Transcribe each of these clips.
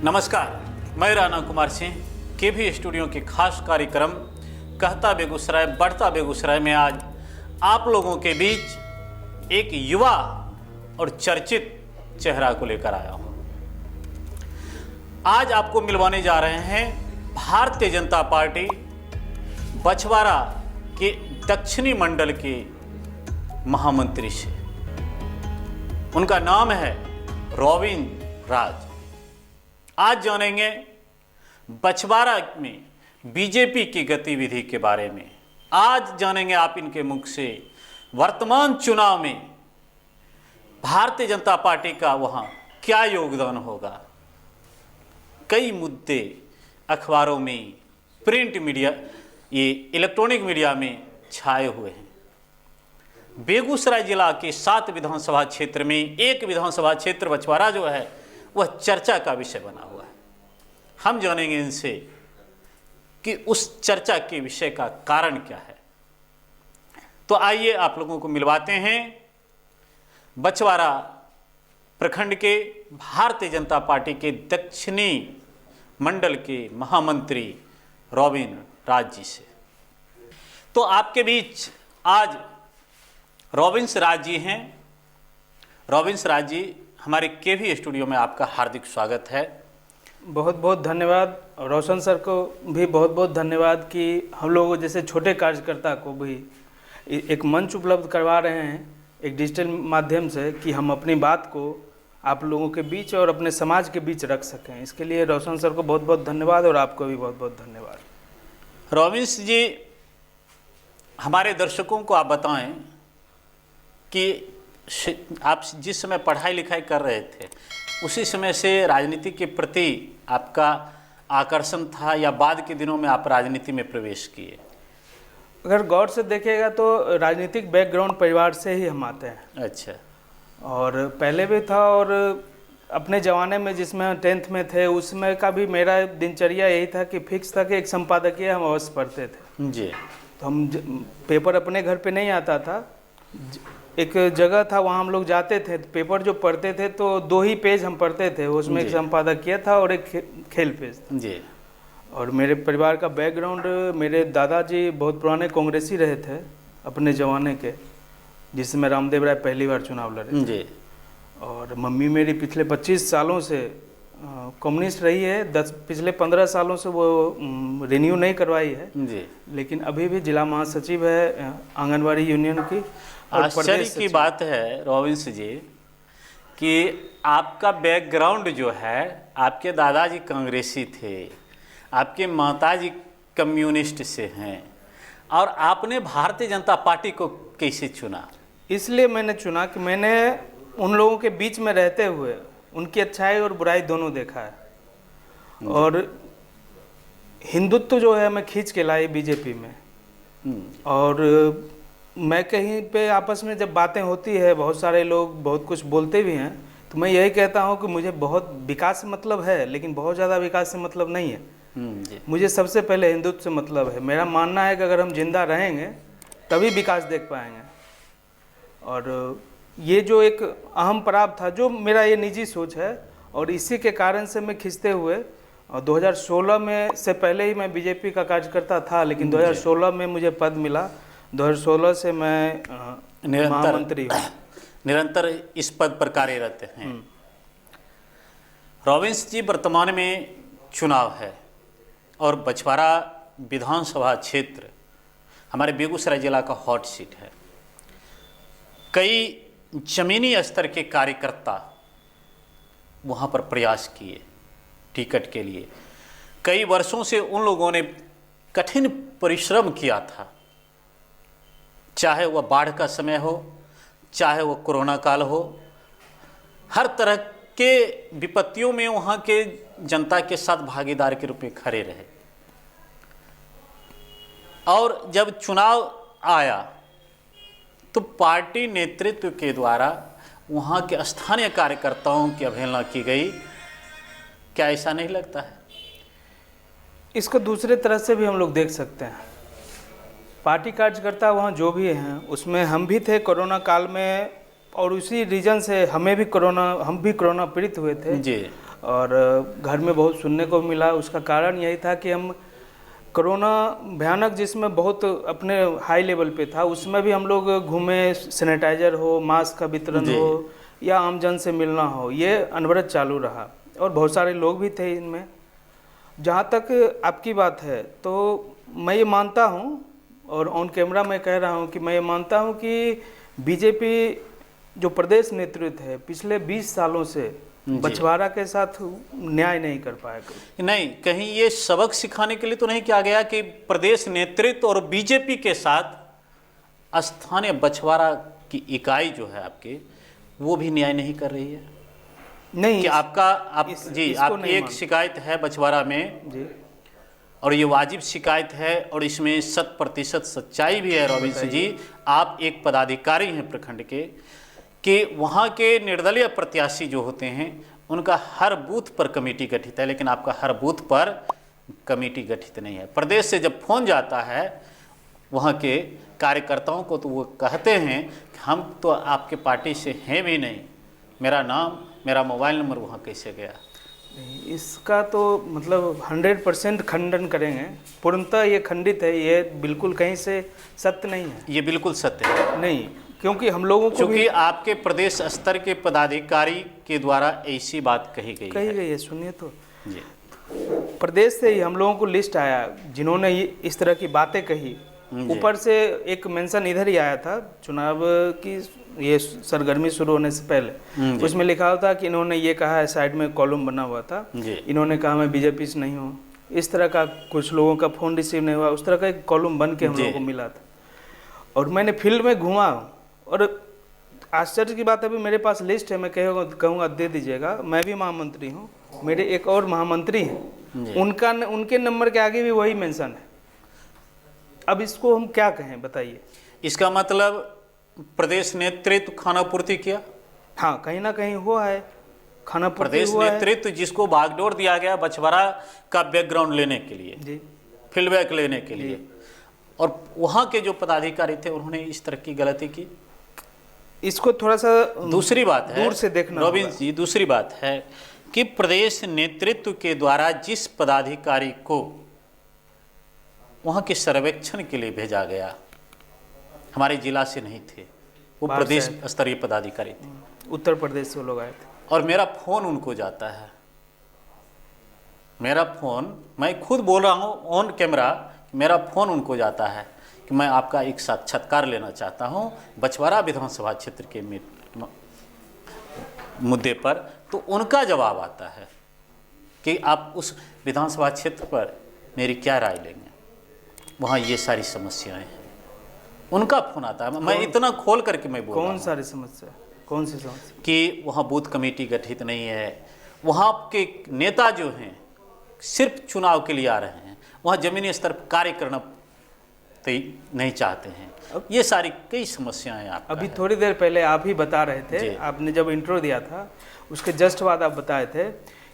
नमस्कार, मैं राणा कुमार सिंह केवी स्टूडियो के खास कार्यक्रम कहता बेगूसराय बढ़ता बेगूसराय में आज आप लोगों के बीच एक युवा और चर्चित चेहरा को लेकर आया हूं। आज आपको मिलवाने जा रहे हैं भारतीय जनता पार्टी बछवाड़ा के दक्षिणी मंडल के महामंत्री से। उनका नाम है रॉबिन राज। आज जानेंगे बछवाड़ा में बीजेपी की गतिविधि के बारे में। आज जानेंगे आप इनके मुख से वर्तमान चुनाव में भारतीय जनता पार्टी का वहां क्या योगदान होगा। कई मुद्दे अखबारों में, प्रिंट मीडिया, ये इलेक्ट्रॉनिक मीडिया में छाए हुए हैं। बेगूसराय जिला के 7 विधानसभा क्षेत्र में एक विधानसभा क्षेत्र बछवाड़ा जो है वह चर्चा का विषय बना हुआ है। हम जानेंगे इनसे कि उस चर्चा के विषय का कारण क्या है। तो आइए आप लोगों को मिलवाते हैं बछवाड़ा प्रखंड के भारतीय जनता पार्टी के दक्षिणी मंडल के महामंत्री रॉबिन राज जी से। तो आपके बीच आज रॉबिन राज जी हैं। रॉबिन राज जी, हमारे केवी स्टूडियो में आपका हार्दिक स्वागत है। बहुत बहुत धन्यवाद। रोशन सर को भी बहुत बहुत धन्यवाद कि हम लोगों जैसे छोटे कार्यकर्ता को भी एक मंच उपलब्ध करवा रहे हैं एक डिजिटल माध्यम से कि हम अपनी बात को आप लोगों के बीच और अपने समाज के बीच रख सकें। इसके लिए रोशन सर को बहुत बहुत धन्यवाद और आपको भी बहुत बहुत धन्यवाद। रॉबिन जी, हमारे दर्शकों को आप बताएं कि आप जिस समय पढ़ाई लिखाई कर रहे थे उसी समय से राजनीति के प्रति आपका आकर्षण था या बाद के दिनों में आप राजनीति में प्रवेश किए? अगर गौर से देखेगा तो राजनीतिक बैकग्राउंड परिवार से ही हम आते हैं। अच्छा। और पहले भी था और अपने ज़माने में जिसमें 10th में थे उसमें का भी मेरा दिनचर्या यही था कि फिक्स था कि एक संपादकीय हम अवश्य पढ़ते थे जी। तो हम पेपर अपने घर पे नहीं आता था, एक जगह था वहाँ हम लोग जाते थे। पेपर जो पढ़ते थे तो 2 ही पेज हम पढ़ते थे, उसमें एक संपादकीय था और एक खेल पेज जी। और मेरे परिवार का बैकग्राउंड, मेरे दादाजी बहुत पुराने कांग्रेसी रहे थे अपने ज़माने के, जिसमें रामदेव राय पहली बार चुनाव लड़े जी। और मम्मी मेरी पिछले 25 सालों से कम्युनिस्ट रही है। पिछले 15 सालों से वो रिन्यू नहीं करवाई है जी। लेकिन अभी भी जिला महासचिव है आंगनबाड़ी यूनियन की। आश्चर्य की बात है रॉबिन जी कि आपका बैकग्राउंड जो है, आपके दादाजी कांग्रेसी थे, आपके माताजी कम्युनिस्ट से हैं और आपने भारतीय जनता पार्टी को कैसे चुना? इसलिए मैंने चुना कि मैंने उन लोगों के बीच में रहते हुए उनकी अच्छाई और बुराई दोनों देखा है। और हिंदुत्व जो है मैं खींच के लाई बीजेपी में। और मैं कहीं पे आपस में जब बातें होती है, बहुत सारे लोग बहुत कुछ बोलते भी हैं, तो मैं यही कहता हूं कि मुझे बहुत विकास से मतलब है लेकिन बहुत ज़्यादा विकास से मतलब नहीं है। मुझे सबसे पहले हिंदुत्व से मतलब है। मेरा मानना है कि अगर हम जिंदा रहेंगे तभी विकास देख पाएंगे। और ये जो एक अहम पड़ाव था, जो मेरा ये निजी सोच है, और इसी के कारण से मैं खींचते हुए 2016 में से पहले ही मैं बीजेपी का कार्यकर्ता था, लेकिन 2016 में मुझे पद मिला। 2016 से मैं महामंत्री हूँ, निरंतर इस पद पर कार्यरत हैं। रॉबिन जी, वर्तमान में चुनाव है और बछवाड़ा विधानसभा क्षेत्र हमारे बेगूसराय जिला का हॉट सीट है। कई जमीनी स्तर के कार्यकर्ता वहाँ पर प्रयास किए टिकट के लिए। कई वर्षों से उन लोगों ने कठिन परिश्रम किया था, चाहे वह बाढ़ का समय हो, चाहे वह कोरोना काल हो। हर तरह के विपत्तियों में वहाँ के जनता के साथ भागीदार के रूप में खड़े रहे। और जब चुनाव आया तो पार्टी नेतृत्व के द्वारा वहाँ के स्थानीय कार्यकर्ताओं की अवहेलना की गई। क्या ऐसा नहीं लगता है? इसको दूसरे तरह से भी हम लोग देख सकते हैं। पार्टी कार्यकर्ता वहाँ जो भी हैं उसमें हम भी थे कोरोना काल में, और उसी रीजन से हम भी कोरोना पीड़ित हुए थे जी। और घर में बहुत सुनने को मिला। उसका कारण यही था कि हम कोरोना भयानक जिसमें बहुत अपने हाई लेवल पे था, उसमें भी हम लोग घूमे, सैनिटाइजर हो, मास्क का वितरण हो या आमजन से मिलना हो, ये अनवरत चालू रहा और बहुत सारे लोग भी थे इनमें। जहाँ तक आपकी बात है तो मैं ये मानता हूँ और ऑन कैमरा मैं कह रहा हूँ कि मैं ये मानता हूँ कि बीजेपी जो प्रदेश नेतृत्व है पिछले 20 सालों से बछवाड़ा के साथ न्याय नहीं कर पाया। नहीं, कहीं ये सबक सिखाने के लिए तो नहीं किया गया कि प्रदेश नेतृत्व और बीजेपी के साथ स्थानीय बछवाड़ा की इकाई जो है आपके, वो भी न्याय नहीं कर रही है? नहीं कि आपकी एक शिकायत है बछवाड़ा में जी, और ये वाजिब शिकायत है और इसमें 100% सच्चाई भी है। रॉबिन्स जी, आप एक पदाधिकारी हैं प्रखंड के, कि वहाँ के निर्दलीय प्रत्याशी जो होते हैं उनका हर बूथ पर कमेटी गठित है, लेकिन आपका हर बूथ पर कमेटी गठित नहीं है। प्रदेश से जब फोन जाता है वहाँ के कार्यकर्ताओं को तो वो कहते हैं कि हम तो आपके पार्टी से हैं भी नहीं, मेरा नाम, मेरा मोबाइल नंबर वहाँ कैसे गया? इसका तो मतलब 100% खंडन करेंगे, पूर्णतः ये खंडित है, ये बिल्कुल कहीं से सत्य नहीं है। ये बिल्कुल सत्य है नहीं, क्योंकि हम लोगों को क्योंकि आपके प्रदेश स्तर के पदाधिकारी के द्वारा ऐसी बात कही गई है। सुनिए तो जी, प्रदेश से ही हम लोगों को लिस्ट आया जिन्होंने इस तरह की बातें कही। ऊपर से एक मेंशन इधर ही आया था चुनाव की ये सरगर्मी शुरू होने से पहले, उसमें लिखा हुआ था कि इन्होंने ये कहा है, साइड में कॉलम बना हुआ था, इन्होंने कहा मैं बीजेपी से नहीं हूँ, इस तरह का कुछ लोगों का फ़ोन रिसीव नहीं हुआ, उस तरह का एक कॉलम बन के हम लोगों को मिला था। और मैंने फील्ड में घूमा और आश्चर्य की बात है, अभी मेरे पास लिस्ट है, मैं कहूँगा दे दीजिएगा। मैं भी महामंत्री हूँ, मेरे एक और महामंत्री हैं, उनके नंबर के आगे भी वही मेंशन है। अब इसको हम क्या कहें बताइए? इसका मतलब प्रदेश नेतृत्व खानापूर्ति किया? हाँ, कहीं ना कहीं हुआ है खानापूर्ति। प्रदेश नेतृत्व जिसको बागडोर दिया गया बछवाड़ा का बैकग्राउंड लेने के लिए जी, फीडबैक लेने के लिए, और वहाँ के जो पदाधिकारी थे उन्होंने इस तरह की गलती की। इसको थोड़ा सा दूसरी बात है, दूर से देखना रॉबिन्स जी, दूसरी बात है कि प्रदेश नेतृत्व के द्वारा जिस पदाधिकारी को वहाँ के सर्वेक्षण के लिए भेजा गया, हमारे जिला से नहीं थे, वो प्रदेश स्तरीय पदाधिकारी थे, उत्तर प्रदेश से लोग आए थे। और मेरा फ़ोन उनको जाता है, मेरा फ़ोन, मैं खुद बोल रहा हूँ ऑन कैमरा, मेरा फ़ोन उनको जाता है कि मैं आपका एक साक्षात्कार लेना चाहता हूँ बछवाड़ा विधानसभा क्षेत्र के मुद्दे पर। तो उनका जवाब आता है कि आप उस विधानसभा क्षेत्र पर मेरी क्या राय लेंगे, वहाँ ये सारी समस्याएं हैं। उनका फोन आता है, मैं इतना खोल करके मैं बोल रहा हूँ। कौन सारी समस्या? कौन सी समस्या? कि वहाँ बूथ कमेटी गठित नहीं है, वहाँ के नेता जो हैं सिर्फ चुनाव के लिए आ रहे हैं, वहाँ जमीनी स्तर पर कार्य करना नहीं चाहते हैं। ये सारी कई समस्याएं आप अभी थोड़ी देर पहले आप ही बता रहे थे, आपने जब इंट्रो दिया था उसके जस्ट बाद आप बताए थे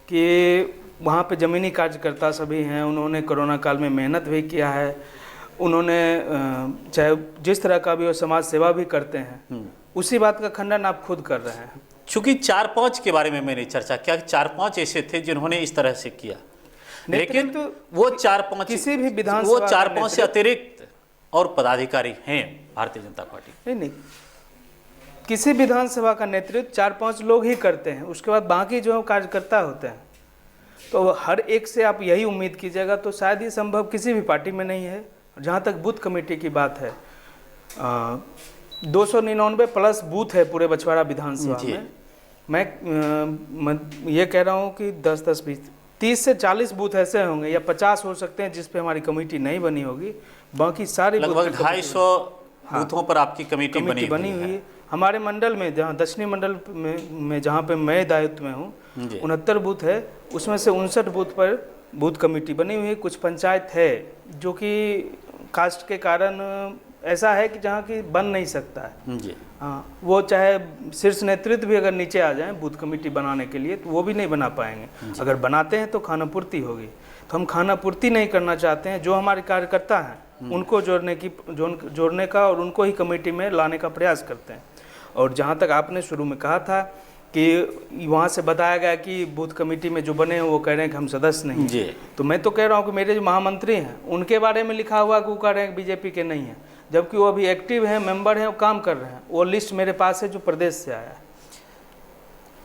कि वहाँ पे ज़मीनी कार्यकर्ता सभी हैं, उन्होंने कोरोना काल में मेहनत भी किया है, उन्होंने चाहे जिस तरह का भी वो समाज सेवा भी करते हैं, उसी बात का खंडन आप खुद कर रहे हैं। चूँकि 4-5 के बारे में मैंने चर्चा किया, 4-5 ऐसे थे जिन्होंने इस तरह से किया, लेकिन वो 4-5 किसी भी विधानसभा, वो 4-5 से अतिरिक्त और पदाधिकारी हैं भारतीय जनता पार्टी। नहीं, किसी विधानसभा का नेतृत्व 4-5 लोग ही करते हैं, उसके बाद बाकी जो कार्यकर्ता होते हैं, तो हर एक से आप यही उम्मीद कीजिएगा तो शायद ये संभव किसी भी पार्टी में नहीं है। जहाँ तक बूथ कमेटी की बात है, 299 प्लस बूथ है पूरे बछवाड़ा विधानसभा में। मैं ये कह रहा हूँ कि 10-20 30 से 40 बूथ ऐसे होंगे या 50 हो सकते हैं जिस पे हमारी कमेटी नहीं बनी होगी, बाकी सारे लगभग 250 बूथों पर आपकी कमेटी बनी हुई है। हमारे मंडल में, जहाँ दक्षिणी मंडल में जहाँ पे मैं दायित्व में हूँ, 69 बूथ है, उसमें से 59 बूथ पर बूथ कमेटी बनी हुई है। कुछ पंचायत है जो कि कास्ट के कारण ऐसा है कि जहाँ की बन नहीं सकता है जी। हाँ, वो चाहे शीर्ष नेतृत्व भी अगर नीचे आ जाए बूथ कमेटी बनाने के लिए तो वो भी नहीं बना पाएंगे। अगर बनाते हैं तो खानापूर्ति होगी, तो हम खानापूर्ति नहीं करना चाहते हैं। जो हमारे कार्यकर्ता हैं उनको जोड़ने का और उनको ही कमेटी में लाने का प्रयास करते हैं। और जहाँ तक आपने शुरू में कहा था कि वहाँ से बताया गया कि बूथ कमेटी में जो बने हैं वो कह रहे हैं कि हम सदस्य नहीं हैं। जी। तो मैं तो कह रहा हूँ कि मेरे जो महामंत्री हैं उनके बारे में लिखा हुआ कि वो कह रहे हैं बीजेपी के नहीं हैं, जबकि वो अभी एक्टिव हैं, मेंबर हैं, वो काम कर रहे हैं। वो लिस्ट मेरे पास है जो प्रदेश से आया है।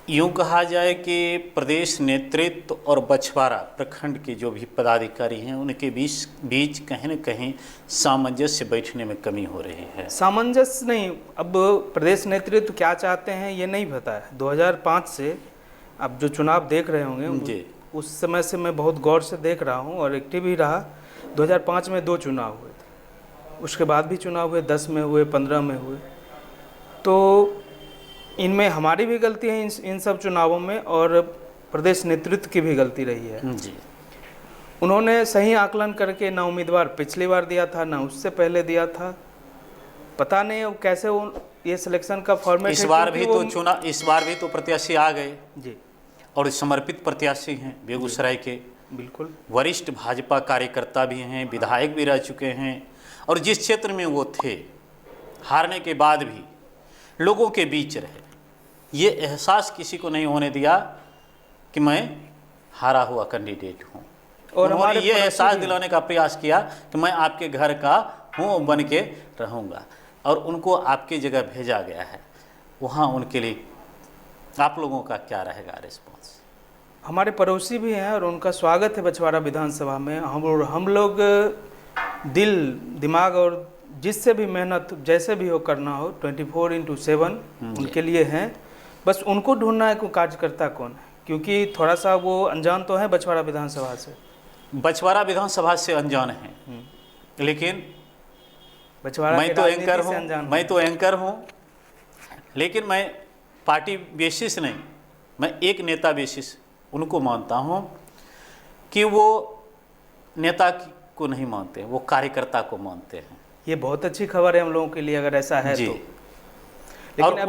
यूँ कहा जाए कि प्रदेश नेतृत्व और बछवाड़ा प्रखंड के जो भी पदाधिकारी हैं उनके बीच कहीं न कहीं सामंजस्य बैठने में कमी हो रही है। सामंजस्य नहीं, अब प्रदेश नेतृत्व क्या चाहते हैं ये नहीं पता है। 2005 से अब जो चुनाव देख रहे होंगे जी। उस समय से मैं बहुत गौर से देख रहा हूँ और एक्टिव ही रहा। 2005 में 2 चुनाव हुए थे, उसके बाद भी चुनाव हुए, 10 में हुए, 15 में हुए। तो इनमें हमारी भी गलती है इन सब चुनावों में, और प्रदेश नेतृत्व की भी गलती रही है। जी। उन्होंने सही आकलन करके ना उम्मीदवार पिछली बार दिया था ना उससे पहले दिया था। पता नहीं अब कैसे ये सिलेक्शन का फॉर्मेट इस बार भी तो प्रत्याशी आ गए जी, और समर्पित प्रत्याशी हैं बेगूसराय के। बिल्कुल वरिष्ठ भाजपा कार्यकर्ता भी हैं, विधायक भी रह चुके हैं, और जिस क्षेत्र में वो थे हारने के बाद भी लोगों के बीच रहे। ये एहसास किसी को नहीं होने दिया कि मैं हारा हुआ कैंडिडेट हूँ, और उन्होंने ये एहसास दिलाने का प्रयास किया कि मैं आपके घर का हूँ, बन के रहूँगा, और उनको आपकी जगह भेजा गया है। वहाँ उनके लिए आप लोगों का क्या रहेगा रिस्पॉन्स? हमारे पड़ोसी भी हैं और उनका स्वागत है बछवाड़ा विधानसभा में। हम लोग दिल दिमाग और जिससे भी मेहनत जैसे भी हो करना हो 24/7 उनके लिए हैं। बस उनको ढूंढना है कि कार्यकर्ता कौन है, क्योंकि थोड़ा सा वो अनजान तो है बछवाड़ा विधानसभा से। बछवाड़ा विधानसभा से अनजान हैं, लेकिन बछवाड़ा मैं तो एंकर हूँ, लेकिन मैं पार्टी बेसिस नहीं, मैं एक नेता बेसिस उनको मानता हूँ कि वो नेता को नहीं मानते, वो कार्यकर्ता को मानते हैं। ये बहुत अच्छी खबर है हम लोगों के लिए अगर ऐसा है तो। और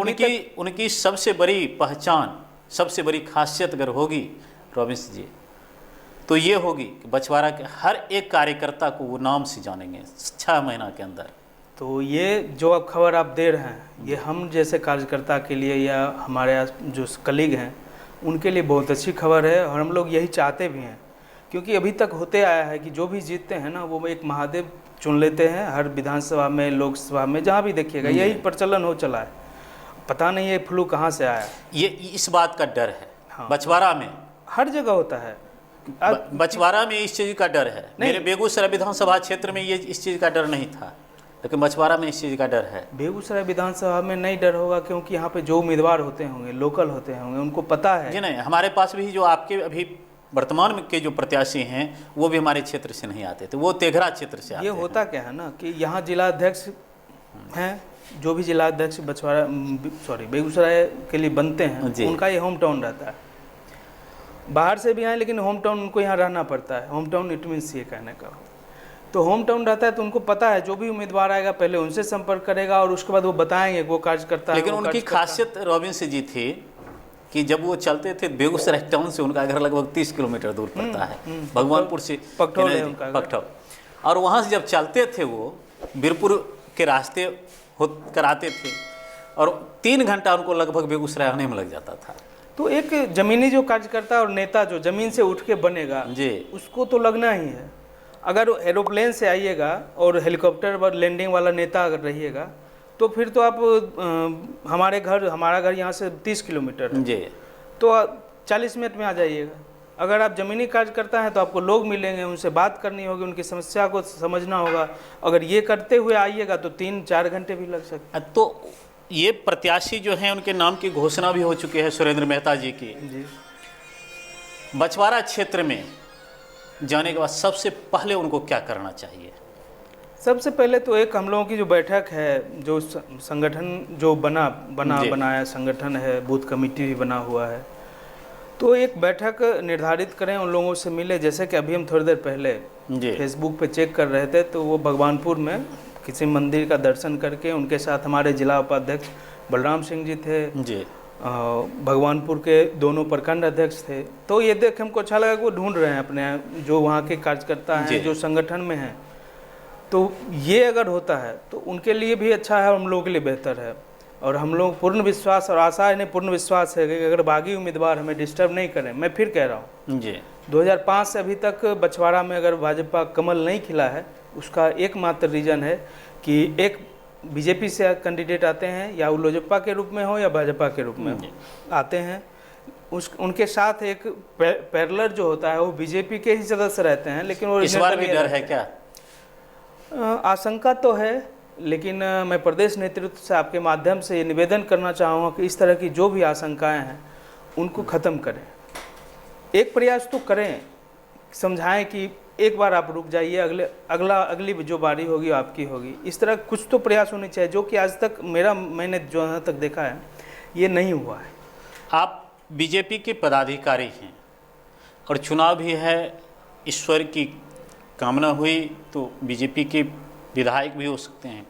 उनकी सबसे बड़ी पहचान, सबसे बड़ी खासियत अगर होगी रॉबिन्स जी, तो ये होगी कि बछवाड़ा के हर एक कार्यकर्ता को वो नाम से जानेंगे 6 महीना के अंदर। तो ये जो अब खबर आप दे रहे हैं ये हम जैसे कार्यकर्ता के लिए या हमारे जो कलीग हैं उनके लिए बहुत अच्छी खबर है, और हम लोग यही चाहते भी हैं। क्योंकि अभी तक होते आया है कि जो भी जीतते हैं ना वो एक महादेव चुन लेते हैं, हर विधानसभा में, लोकसभा में, जहाँ भी देखिएगा यही प्रचलन हो चला है। पता नहीं ये फ्लू कहाँ से आया। ये इस बात का डर है। हाँ। बछवाड़ा में हर जगह होता है, बछवाड़ा में इस चीज़ का डर है। मेरे बेगूसराय विधानसभा क्षेत्र में ये इस चीज़ का डर नहीं था, लेकिन बछवाड़ा में इस चीज़ का डर है। बेगूसराय विधानसभा में नहीं डर होगा, क्योंकि यहाँ पे जो उम्मीदवार होते होंगे लोकल होते होंगे, उनको पता है। जी नहीं, हमारे पास भी जो आपके अभी वर्तमान में के जो प्रत्याशी हैं वो भी हमारे क्षेत्र से नहीं आते थे, वो तेघरा क्षेत्र से आते हैं। ये होता क्या है ना कि यहाँ जिलाध्यक्ष हैं, जो भी जिलाध्यक्ष बेगूसराय के लिए बनते हैं उनका ये होम टाउन रहता है। बाहर से भी आए लेकिन होम टाउन उनको यहाँ रहना पड़ता है। होम टाउन इट मीन्स ये कहने का, तो होम टाउन रहता है तो उनको पता है जो भी उम्मीदवार आएगा पहले उनसे संपर्क करेगा और उसके बाद वो बताएंगे वो कार्यकर्ता। लेकिन उनकी खासियत रॉबिन्स जी थी कि जब वो चलते थे बेगूसराय टाउन से उनका घर लगभग 30 किलोमीटर दूर पड़ता है, भगवानपुर से पकठौ, और वहाँ से जब चलते थे वो बीरपुर के रास्ते कर आते थे, और 3 घंटा उनको लगभग बेगूसराय आने में लग जाता था। तो एक जमीनी जो कार्यकर्ता और नेता जो जमीन से उठ के बनेगा जी, उसको तो लगना ही है। अगर एरोप्लेन से आइएगा और हेलीकॉप्टर पर लैंडिंग वाला नेता अगर रहिएगा तो फिर तो आप हमारा घर यहाँ से 30 किलोमीटर है जी, तो 40 मिनट में आ जाइएगा। अगर आप ज़मीनी कार्यकर्ता हैं तो आपको लोग मिलेंगे, उनसे बात करनी होगी, उनकी समस्या को समझना होगा। अगर ये करते हुए आइएगा तो 3-4 घंटे भी लग सकते हैं। तो ये प्रत्याशी जो हैं उनके नाम की घोषणा भी हो चुकी है सुरेंद्र मेहता जी की। जी, बछवाड़ा क्षेत्र में जाने के बाद सबसे पहले उनको क्या करना चाहिए? सबसे पहले तो एक हम लोगों की जो बैठक है, जो संगठन जो बनाया संगठन है, बूथ कमेटी भी बना हुआ है, तो एक बैठक निर्धारित करें, उन लोगों से मिले। जैसे कि अभी हम थोड़ी देर पहले फेसबुक पे चेक कर रहे थे तो वो भगवानपुर में किसी मंदिर का दर्शन करके उनके साथ हमारे जिला उपाध्यक्ष बलराम सिंह जी थे जी, भगवानपुर के दोनों प्रखंड अध्यक्ष थे। तो ये देख हमको अच्छा लगा कि वो ढूंढ रहे हैं अपने जो वहाँ के कार्यकर्ता हैं जो संगठन में हैं। तो ये अगर होता है तो उनके लिए भी अच्छा है, हम लोगों के लिए बेहतर है। और हम लोग पूर्ण विश्वास और आशा है, नहीं पूर्ण विश्वास है कि अगर बागी उम्मीदवार हमें डिस्टर्ब नहीं करें, मैं फिर कह रहा हूँ जी 2005 से अभी तक बछवाड़ा में अगर भाजपा कमल नहीं खिला है, उसका एकमात्र रीज़न है कि एक बीजेपी से कैंडिडेट आते हैं, या वो लोजपा के रूप में हो या भाजपा के रूप में हो आते हैं, उनके साथ एक पैरेलल जो होता है वो बीजेपी के ही सदस्य रहते हैं, लेकिन वो इस बार भी डर है क्या? आशंका तो है, लेकिन मैं प्रदेश नेतृत्व से आपके माध्यम से ये निवेदन करना चाहूँगा कि इस तरह की जो भी आशंकाएं हैं उनको ख़त्म करें। एक प्रयास तो करें, समझाएं कि एक बार आप रुक जाइए, अगली जो बारी होगी आपकी होगी। इस तरह कुछ तो प्रयास होने चाहिए, जो कि आज तक मैंने जो यहाँ तक देखा है ये नहीं हुआ है। आप बीजेपी के पदाधिकारी हैं और चुनाव भी है, ईश्वर की कामना हुई तो बीजेपी के विधायक भी हो सकते हैं।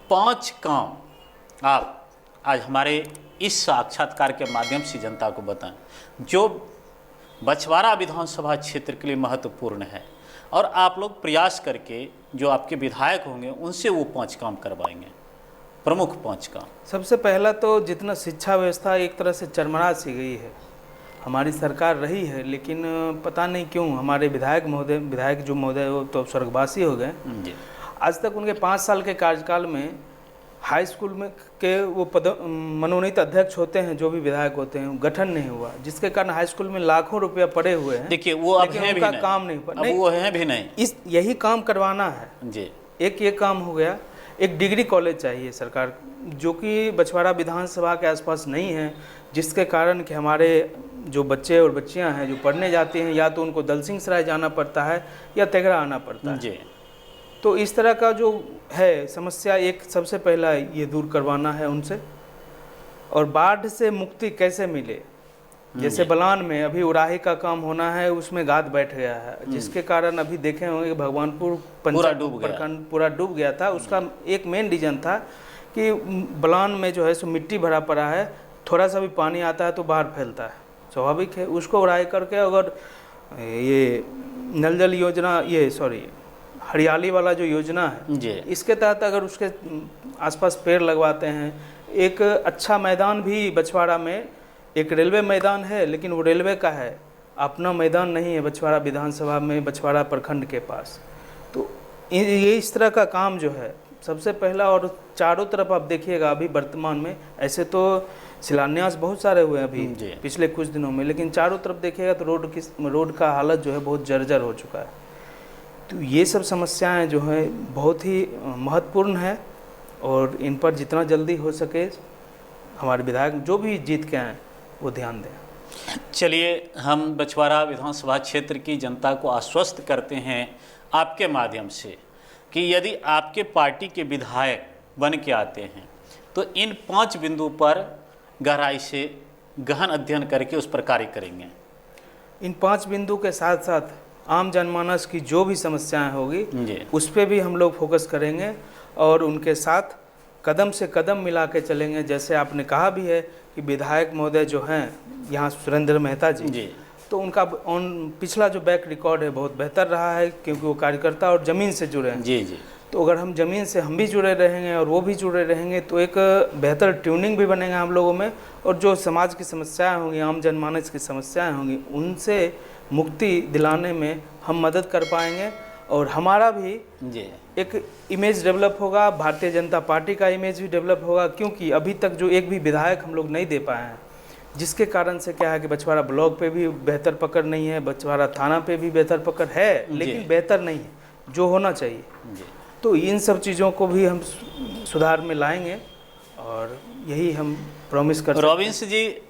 5 काम आप आज हमारे इस साक्षात्कार के माध्यम से जनता को बताएं जो बछवाड़ा विधानसभा क्षेत्र के लिए महत्वपूर्ण है, और आप लोग प्रयास करके जो आपके विधायक होंगे उनसे वो 5 काम करवाएंगे, प्रमुख 5 काम। सबसे पहला तो जितना शिक्षा व्यवस्था एक तरह से चरमरा सी गई है, हमारी सरकार रही है, लेकिन पता नहीं क्यों हमारे विधायक जो महोदय वो तो स्वर्गवासी हो गए। आज तक उनके 5 साल के कार्यकाल में हाई स्कूल में के वो मनोनीत अध्यक्ष होते हैं, जो भी विधायक होते हैं, गठन नहीं हुआ, जिसके कारण हाई स्कूल में लाखों रुपया पड़े हुए हैं। देखिए वो अब हैं भी नहीं, काम नहीं, अब वो हैं भी नहीं, यही काम करवाना है जी। एक ये काम हो गया। एक डिग्री कॉलेज चाहिए सरकार, जो कि बछवाड़ा विधानसभा के आसपास नहीं है, जिसके कारण कि हमारे जो बच्चे और बच्चियां हैं जो पढ़ने जाते हैं, या तो उनको दलसिंह सराय जाना पड़ता है या तेघड़ा आना पड़ता है जी। तो इस तरह का जो है समस्या, एक सबसे पहला ये दूर करवाना है उनसे। और बाढ़ से मुक्ति कैसे मिले, जैसे बलान में अभी उराही का काम होना है, उसमें गाद बैठ गया है, जिसके कारण अभी देखे होंगे भगवानपुर पंचायत प्रखंड पूरा डूब गया था। उसका एक मेन रीजन था कि बलान में जो है सो मिट्टी भरा पड़ा है, थोड़ा सा भी पानी आता है तो बाहर फैलता है, स्वाभाविक है। उसको उड़ाई करके अगर ये नल जल योजना, हरियाली वाला जो योजना है, इसके तहत अगर उसके आसपास पेड़ लगवाते हैं, एक अच्छा मैदान भी बछवाड़ा में, एक रेलवे मैदान है, लेकिन वो रेलवे का है, अपना मैदान नहीं है बछवाड़ा विधानसभा में, बछवाड़ा प्रखंड के पास। तो ये इस तरह का काम जो है सबसे पहला। और चारों तरफ आप देखिएगा अभी वर्तमान में, ऐसे तो शिलान्यास बहुत सारे हुए हैं अभी पिछले कुछ दिनों में, लेकिन चारों तरफ देखिएगा तो रोड का हालत जो है बहुत जर्जर हो चुका है। तो ये सब समस्याएं जो हैं बहुत ही महत्वपूर्ण है, और इन पर जितना जल्दी हो सके हमारे विधायक जो भी जीत के आए वो ध्यान दें। चलिए, हम बछवाड़ा विधानसभा क्षेत्र की जनता को आश्वस्त करते हैं आपके माध्यम से कि यदि आपके पार्टी के विधायक बन के आते हैं तो इन 5 बिंदु पर गहराई से गहन अध्ययन करके उस पर कार्य करेंगे। इन 5 बिंदु के साथ साथ आम जनमानस की जो भी समस्याएं होगी उस पर भी हम लोग फोकस करेंगे, और उनके साथ कदम से कदम मिला के चलेंगे। जैसे आपने कहा भी है कि विधायक महोदय जो हैं यहाँ सुरेंद्र मेहता जी, तो उनका पिछला जो बैक रिकॉर्ड है बहुत बेहतर रहा है, क्योंकि वो कार्यकर्ता और ज़मीन से जुड़े हैं। जी। तो अगर हम ज़मीन से हम भी जुड़े रहेंगे और वो भी जुड़े रहेंगे तो एक बेहतर ट्यूनिंग भी बनेगा हम लोगों में, और जो समाज की समस्याएं होंगी, आम जनमानस की समस्याएं होंगी, उनसे मुक्ति दिलाने में हम मदद कर पाएंगे। और हमारा भी एक इमेज डेवलप होगा, भारतीय जनता पार्टी का इमेज भी डेवलप होगा, क्योंकि अभी तक जो एक भी विधायक हम लोग नहीं दे पाए हैं, जिसके कारण से क्या है कि बछवाड़ा ब्लॉक पे भी बेहतर पकड़ नहीं है, बछवाड़ा थाना पे भी बेहतर पकड़ है, लेकिन बेहतर नहीं है जो होना चाहिए। तो इन सब चीज़ों को भी हम सुधार में लाएंगे, और यही हम प्रॉमिस करते हैं। रॉबिन्स जी,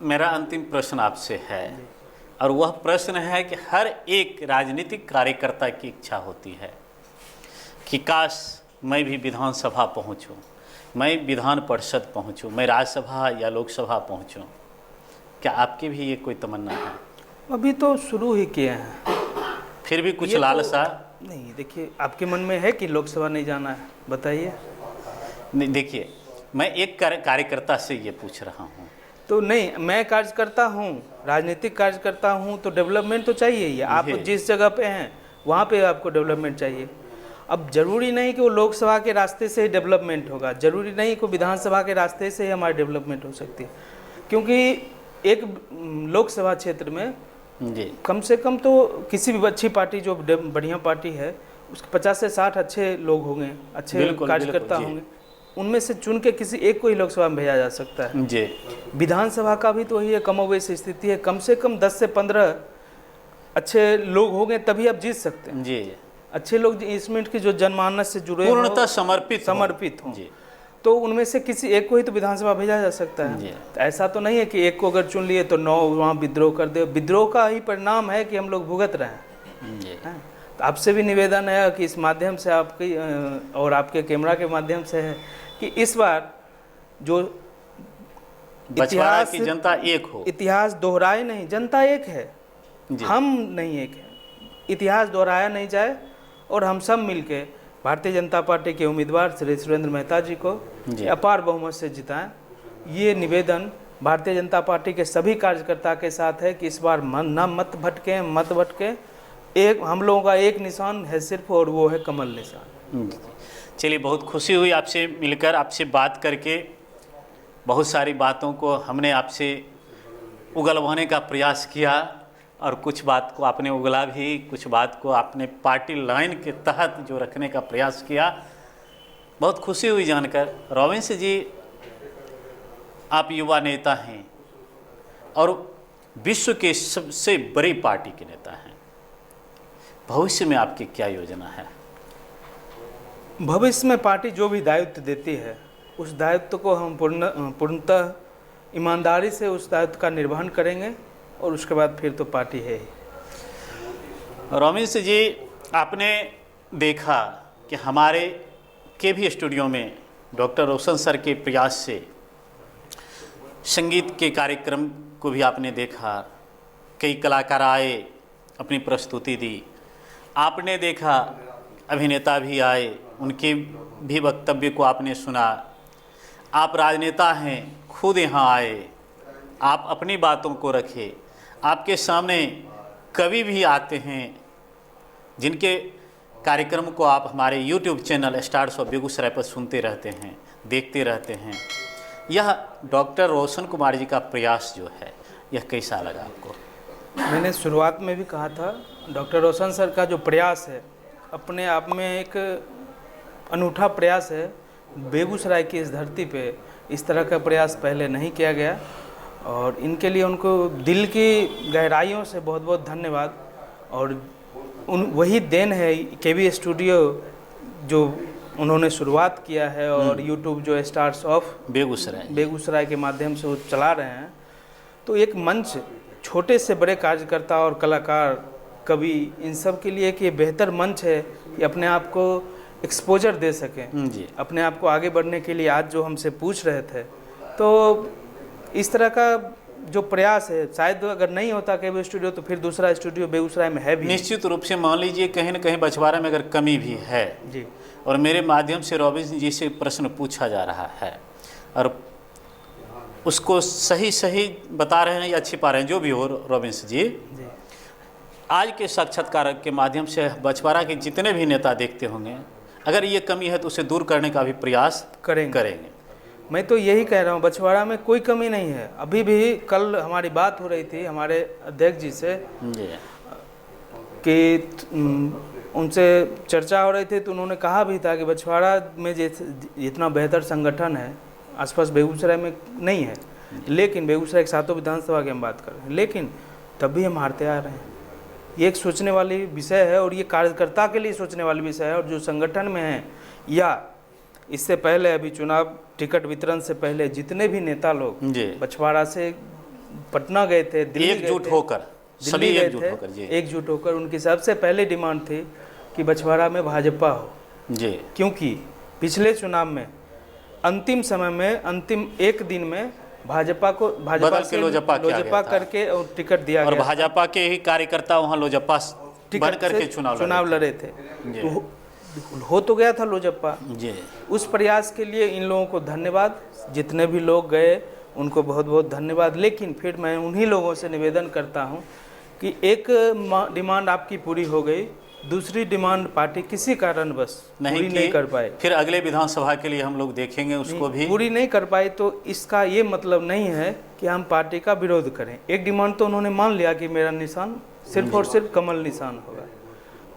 मेरा अंतिम प्रश्न आपसे है, और वह प्रश्न है कि हर एक राजनीतिक कार्यकर्ता की इच्छा होती है कि काश मैं भी विधानसभा पहुंचूं, मैं विधान परिषद पहुंचूं, मैं राज्यसभा या लोकसभा पहुंचूं। क्या आपकी भी ये कोई तमन्ना है? अभी तो शुरू ही किए हैं, फिर भी कुछ लालसा नहीं। देखिए, आपके मन में है कि लोकसभा नहीं जाना है, बताइए। नहीं, देखिए, मैं एक कार्यकर्ता से ये पूछ रहा हूँ। तो नहीं, मैं कार्यकर्ता हूँ, राजनीतिक कार्यकर्ता हूँ, तो डेवलपमेंट तो चाहिए ही। आप जिस जगह पे हैं वहाँ पे आपको डेवलपमेंट चाहिए। अब जरूरी नहीं कि वो लोकसभा के रास्ते से ही डेवलपमेंट होगा, जरूरी नहीं कि विधानसभा के रास्ते से ही हमारी डेवलपमेंट हो सकती है, क्योंकि एक लोकसभा क्षेत्र में जी कम से कम तो किसी भी अच्छी पार्टी जो बढ़िया पार्टी है उसके 50 से 60 अच्छे लोग होंगे, अच्छे बिल्कुल, कार्यकर्ता बिल्कुल, जी। होंगे, उनमें से चुन के किसी एक को ही लोकसभा में भेजा जा सकता है। जी विधानसभा का भी तो वही कमोबेश स्थिति है, कम से कम 10 से 15 अच्छे लोग होंगे तभी आप जीत सकते हैं। जी अच्छे लोग इसमें की जो जनमानस से जुड़े हों, पूर्णतः समर्पित हों, जी तो उनमें से किसी एक को ही तो विधानसभा भेजा जा सकता है। जी। तो ऐसा तो नहीं है कि एक को अगर चुन लिए तो 9 वहाँ विद्रोह कर दे। विद्रोह का ही परिणाम है कि हम लोग भुगत रहे हैं। जी हैं? तो आपसे भी निवेदन है कि इस माध्यम से आपकी और आपके कैमरा के माध्यम से है कि इस बार जो बछवाड़ा की जनता एक हो, इतिहास दोहराए नहीं, जनता एक है, जी। हम नहीं एक है, इतिहास दोहराया नहीं जाए और हम सब मिलके भारतीय जनता पार्टी के उम्मीदवार श्री सुरेंद्र मेहता जी को जी। अपार बहुमत से जिताएं। ये निवेदन भारतीय जनता पार्टी के सभी कार्यकर्ता के साथ है कि इस बार मत भटके। एक हम लोगों का एक निशान है सिर्फ, और वो है कमल निशान। चलिए, बहुत खुशी हुई आपसे मिलकर, आपसे बात करके। बहुत सारी बातों को हमने आपसे उगलवाने का प्रयास किया और कुछ बात को आपने उगला भी, कुछ बात को आपने पार्टी लाइन के तहत जो रखने का प्रयास किया। बहुत खुशी हुई जानकर। रॉबिन्स जी, आप युवा नेता हैं और विश्व के सबसे बड़ी पार्टी के नेता हैं। भविष्य में आपकी क्या योजना है? भविष्य में पार्टी जो भी दायित्व देती है उस दायित्व को हम पूर्णतः ईमानदारी से उस दायित्व का निर्वहन करेंगे और उसके बाद फिर तो पार्टी है ही। रॉबिन्स जी, आपने देखा कि हमारे केवी स्टूडियो में डॉक्टर रोशन सर के प्रयास से संगीत के कार्यक्रम को भी आपने देखा। कई कलाकार आए, अपनी प्रस्तुति दी। आपने देखा अभिनेता भी आए, उनके भी वक्तव्य को आपने सुना। आप राजनेता हैं, खुद यहाँ आए, आप अपनी बातों को रखे। आपके सामने कवि भी आते हैं जिनके कार्यक्रम को आप हमारे YouTube channel stars of Begusarai पर सुनते रहते हैं, देखते रहते हैं। यह डॉक्टर रोशन कुमार जी का प्रयास जो है, यह कैसा लगा आपको? मैंने शुरुआत में भी कहा था, डॉक्टर रोशन सर का जो प्रयास है अपने आप में एक अनूठा प्रयास है। बेगूसराय की इस धरती पे इस तरह का प्रयास पहले नहीं किया गया और इनके लिए उनको दिल की गहराइयों से बहुत बहुत धन्यवाद। और वही देन है केवी स्टूडियो जो उन्होंने शुरुआत किया है और YouTube जो स्टार्स ऑफ बेगूसराय के माध्यम से वो चला रहे हैं। तो एक मंच छोटे से बड़े कार्यकर्ता और कलाकार, कवि, इन सब के लिए कि बेहतर मंच है कि अपने आप को एक्सपोजर दे सकें जी। अपने आप को आगे बढ़ने के लिए। आज जो हमसे पूछ रहे थे, तो इस तरह का जो प्रयास है, शायद अगर नहीं होता केवी स्टूडियो तो फिर दूसरा स्टूडियो बेगूसराय में है भी। निश्चित रूप से मान लीजिए कहीं न कहीं बछवाड़ा में अगर कमी भी है जी, और मेरे माध्यम से रॉबिन्स जी से प्रश्न पूछा जा रहा है और उसको सही बता रहे हैं या छिपा रहे हैं, जो भी हो रॉबिन्स जी, आज के साक्षात्कार के माध्यम से बछवाड़ा के जितने भी नेता देखते होंगे, अगर ये कमी है तो उसे दूर करने का भी प्रयास करेंगे। मैं तो यही कह रहा हूँ, बछवाड़ा में कोई कमी नहीं है। अभी भी कल हमारी बात हो रही थी हमारे अध्यक्ष जी से कि उनसे चर्चा हो रही थी, तो उन्होंने कहा भी था कि बछवाड़ा में जितना बेहतर संगठन है आसपास बेगूसराय में नहीं है, लेकिन बेगूसराय के 7 विधानसभा की हम बात कर रहे हैं, लेकिन तब भी हम हारते आ रहे हैं। ये एक सोचने वाली विषय है और ये कार्यकर्ता के लिए सोचने वाली विषय है। और जो संगठन में है या इससे पहले अभी चुनाव टिकट वितरण से पहले जितने भी नेता लोग बछवाड़ा से पटना गए थे, दिल्ली एकजुट होकर, सभी एकजुट होकर उनकी सबसे पहले डिमांड थी कि बछवाड़ा में भाजपा हो जी, क्योंकि पिछले चुनाव में अंतिम समय में, अंतिम एक दिन में भाजपा से लोजपा करके और टिकट दिया गया और भाजपा के ही कार्यकर्ता वहाँ लोजपा बन करके चुनाव लड़े थे। तो हो तो गया था लोजपा जी। उस प्रयास के लिए इन लोगों को धन्यवाद, जितने भी लोग गए उनको बहुत बहुत धन्यवाद। लेकिन फिर मैं उन्हीं लोगों से निवेदन करता हूं कि एक डिमांड आपकी पूरी हो गई, दूसरी डिमांड पार्टी किसी कारणवश पूरी नहीं कर पाई, फिर अगले विधानसभा के लिए हम लोग देखेंगे उसको भी पूरी नहीं कर पाई, तो इसका ये मतलब नहीं है कि हम पार्टी का विरोध करें। एक डिमांड तो उन्होंने मान लिया कि मेरा निशान सिर्फ और सिर्फ कमल निशान होगा,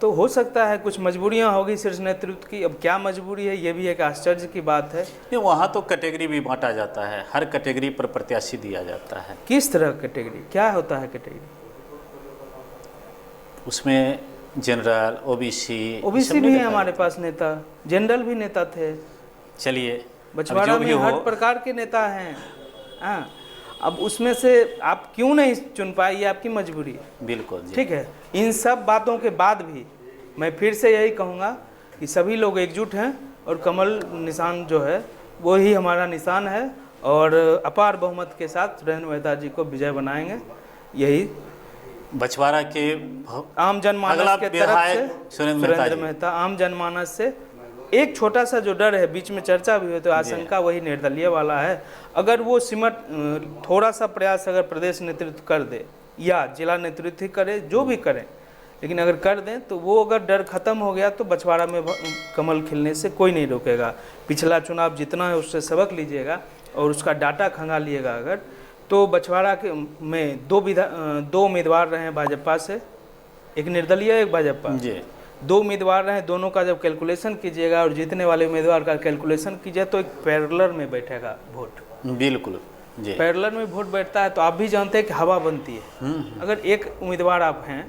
तो हो सकता है कुछ मजबूरियां होगी शीर्ष नेतृत्व की। अब क्या मजबूरी है ये भी एक आश्चर्य की बात है। नहीं, वहाँ तो कैटेगरी भी बांटा जाता है, हर कैटेगरी पर प्रत्याशी दिया जाता है। किस तरह कैटेगरी, क्या होता है कैटेगरी? उसमें जनरल, ओबीसी भी है हमारे पास नेता, जनरल भी नेता थे। चलिए, बछवाड़ा में हर प्रकार के नेता हैं। हाँ, अब उसमें से आप क्यों नहीं चुन पाए, ये आपकी मजबूरी है। बिल्कुल, ठीक है। इन सब बातों के बाद भी मैं फिर से यही कहूँगा कि सभी लोग एकजुट हैं और कमल निशान जो है वो ही हमारा निशान है, और अपार बहुमत के साथ सुरेंद्र मेहता जी को विजय बनाएंगे। यही बछवाड़ा के आम जनमानस के तरफ से सुरेंद्र मेहता, आम जनमानस से एक छोटा सा जो डर है, बीच में चर्चा भी हुई तो आशंका वही निर्दलीय वाला है। अगर वो सिमट थोड़ा सा प्रयास अगर प्रदेश नेतृत्व कर दे या जिला नेतृत्व ही करे, जो भी करें, लेकिन अगर कर दें तो वो अगर डर खत्म हो गया तो बछवाड़ा में कमल खिलने से कोई नहीं रोकेगा। पिछला चुनाव जितना है उससे सबक लीजिएगा और उसका डाटा खंगालिएगा अगर, तो बछवाड़ा के में दो उम्मीदवार रहे हैं भाजपा से, एक निर्दलीय एक भाजपा जी, 2 उम्मीदवार रहे, दोनों का जब कैलकुलेशन कीजिएगा और जीतने वाले उम्मीदवार का कैलकुलेशन कीजिए तो एक पैरेलल में बैठेगा वोट। बिल्कुल जी, पैरेलल में वोट बैठता है तो आप भी जानते हैं कि हवा बनती है। अगर एक उम्मीदवार आप हैं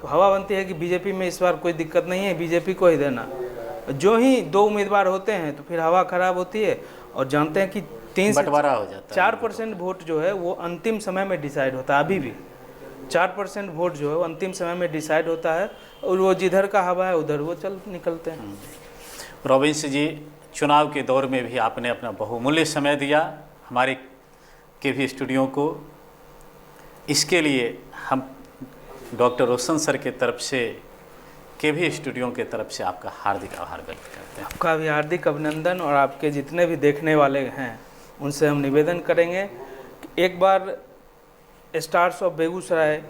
तो हवा बनती है कि बीजेपी में इस बार कोई दिक्कत नहीं है, बीजेपी को ही देना। जो ही 2 उम्मीदवार होते हैं तो फिर हवा खराब होती है, और जानते हैं कि 3 से 4% वोट जो है वो अंतिम समय में डिसाइड होता है। अभी भी 4% वोट जो है वो अंतिम समय में डिसाइड होता है, और वो जिधर का हवा है उधर वो चल निकलते हैं। रॉबिन्स जी, चुनाव के दौर में भी आपने अपना बहुमूल्य समय दिया हमारे केवी स्टूडियो को। इसके लिए हम डॉक्टर रोशन सर के तरफ से, केवी स्टूडियो के तरफ से आपका हार्दिक आभार व्यक्त करते हैं। आपका भी हार्दिक अभिनंदन, और आपके जितने भी देखने वाले हैं उनसे हम निवेदन करेंगे कि एक बार स्टार्स ऑफ बेगूसराय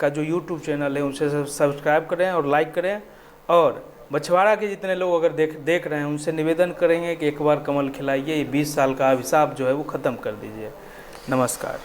का जो यूट्यूब चैनल है उनसे सब्सक्राइब करें और लाइक करें, और बछवाड़ा के जितने लोग अगर देख रहे हैं उनसे निवेदन करेंगे कि एक बार कमल खिलाइए, ये 20 साल का अभिशाप जो है वो ख़त्म कर दीजिए। नमस्कार।